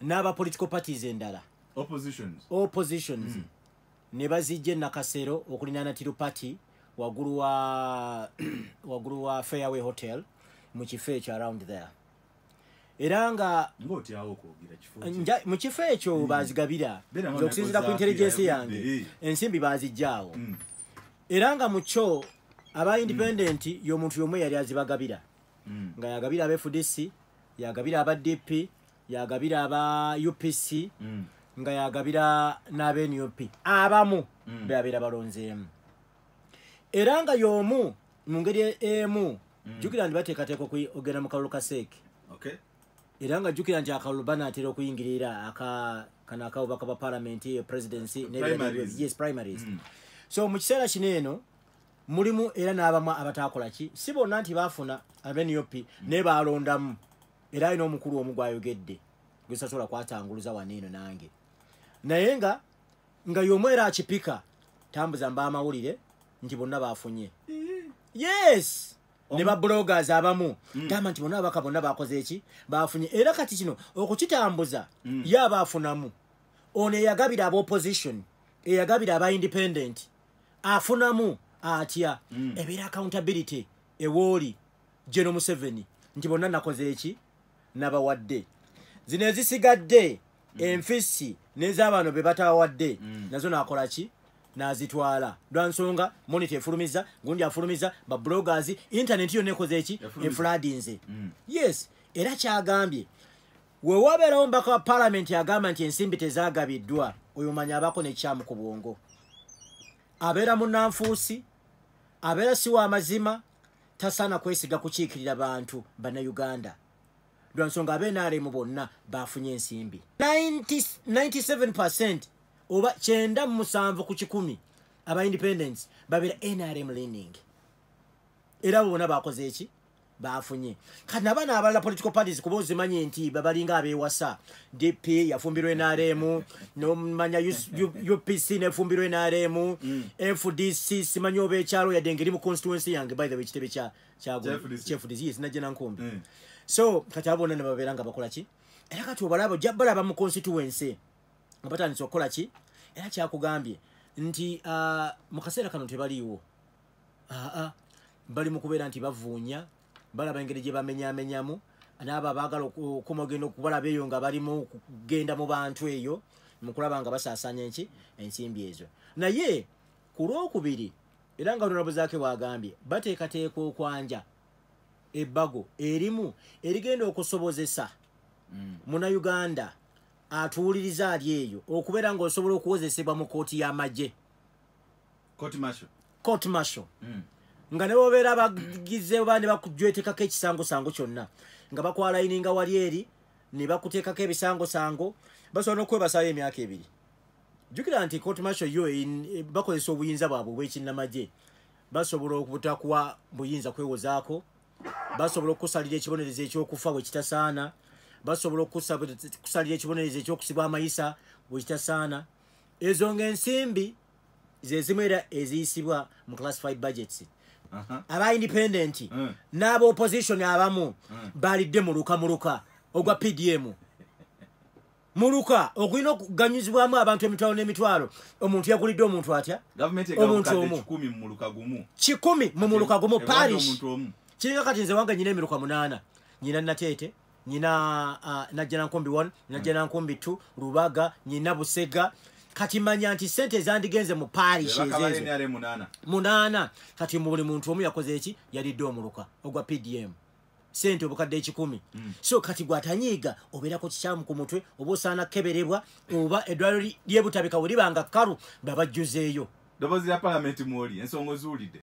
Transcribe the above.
n'aba political parties endala oppositions ne bazijje nakasero okulinana Tiru Party wagulu wa Fairway Hotel mu kifo ekyo around there era nga mu kifo ekyo bazigabira okusinziira ku intelligence yange ensimbi bazijjaawo era nga mu kyo aba independent y'omuntu yomwe yali azibagabira nga yagabira aba FDC yagabira aba DP yagabira aba UPC nga yagabira n'aba NUP abamu beabeera balonzeemu era nga y'omu mu ngeri emu jukira ndi bateekateeka ogenda mu kalulu kaseeke era nga jukira nti akalulu banaatera okuyingirira kana akawubaka ba parliament presidency yes primaries so mu kiseera kino eno mulimu era n'abamu abataakola ki si bonna nti baafuna aba NUP ne baalondamu era alina omukulu omu gwayogedde gwesasobola kwatanguluza waneeno nange naye nga y'omu era akipika tambuza mba amawulire nti bonna baafunye yes ne ba bloggers abamu gamba nti bonna abaka bonna bakoze eki baafunye era kati kino okukitambuza ye abaafunamu ono eyagabira aba opposition eyagabira aba independent afunamu atya ebeera accountability ewooli General Museveni nti bonna nakoze eki nabawadde zino ezisigadde enfisi n'ez'abantu be batawadde nazo nakola ki nazitwala lwansonga monitor efulumiza gundi afulumiza ba bloggers internet yo nekoze eki efladinze yes era kyagambye we wabeerawo mbaka wa parliament yagamba nti ensimbi tezagabiddwa oyo manya abako nekyamu ku bwongo abeera munnanfuusi abeera si wa mazima tasaana kwesiga kukiikirira bantu bannayuganda lwansonga ab'NRM bonna bafunye ensimbi 97% oba 97 ku 100 aba independents babeera NRM leaning era bona bakoze eki bafunye kati nabana abalala political parties kuba ozimanye nti babalinga abeewasa DP yafumbirwa NRM nomanya UPC nefumbirwa NRM FDC simanyi oba ekyalo yadde ngeri mu constituency yange by the way kitebe kya FDC yes najja nankumbi so kati abona ne babeera nga bakola ki era kati obalaba jabbalaba mu constituency abatandise okukola ki era kyakugambye nti mu kaseera kano tebaliiwo bali mu kubeera nti bavuunya balaba engeri gye bamenyamenyamu n'abo abaagala okumogenda okubalaba eyo nga balimu kugenda mu bantu eyo mu kulaba nga basaasaanya ensimbi ezo naye ku lwokubiri era nga Honorable Zaake bwagambye bateekateeka okwanja ebbago erimu erigenda okusobozesa Munnayuganda atuwuliriza ali eyo okubeera ng'osobola okuwozesebwa mu kooti y'amagye court martial nga ne bobeera bagize oba ne bakujwetekako ekisangosango kyonna nga bakwalayininga wali eri ne bakuteekako ebisangosango basobola n'okwebasaayo emyaka 2 jjukira nti court martial yo bakozesa obuyinza bwabwe obw'ekinnamagye basobola okubutakuwa buyinza kwewozaako basobola okusalira ekibonerezo ekyokufa bwe kitasaana basobola okusalira ekibonerezo ekyokusibwa amayisa bwe kitasaana ezo ng'ensimbi ze zimu era eziyisibwa mu classified budgets aba independent n'aba opposition abamu balidde muluka ogwa PDM muluka okulina okuganyizibwamu abantu emitwalo n'emitwalo omuntu yagulidde omuntu atya omuntu omu 10 mu muluka gumu parish kiringa kati nze wange nyina emiruka 8 nyina Nateete nyina Najjanankumbi 1 Najjanankumbi 2 Lubaga nyina Busega kati manya nti sente zandigenze mu parish ezo 8 kati mu buli muntu omu yakoze eki yalidde omuluka ogwa PDM sente obukadde 10 so kati gwatanyiiga obeerako kikyamu ku mutwe oba osaana keberebwa oba eddwaliro ly'ebutabika bwe libanga kalu babajjuzeeyo Dobozi ya parliament mwoli ensongo zuulidde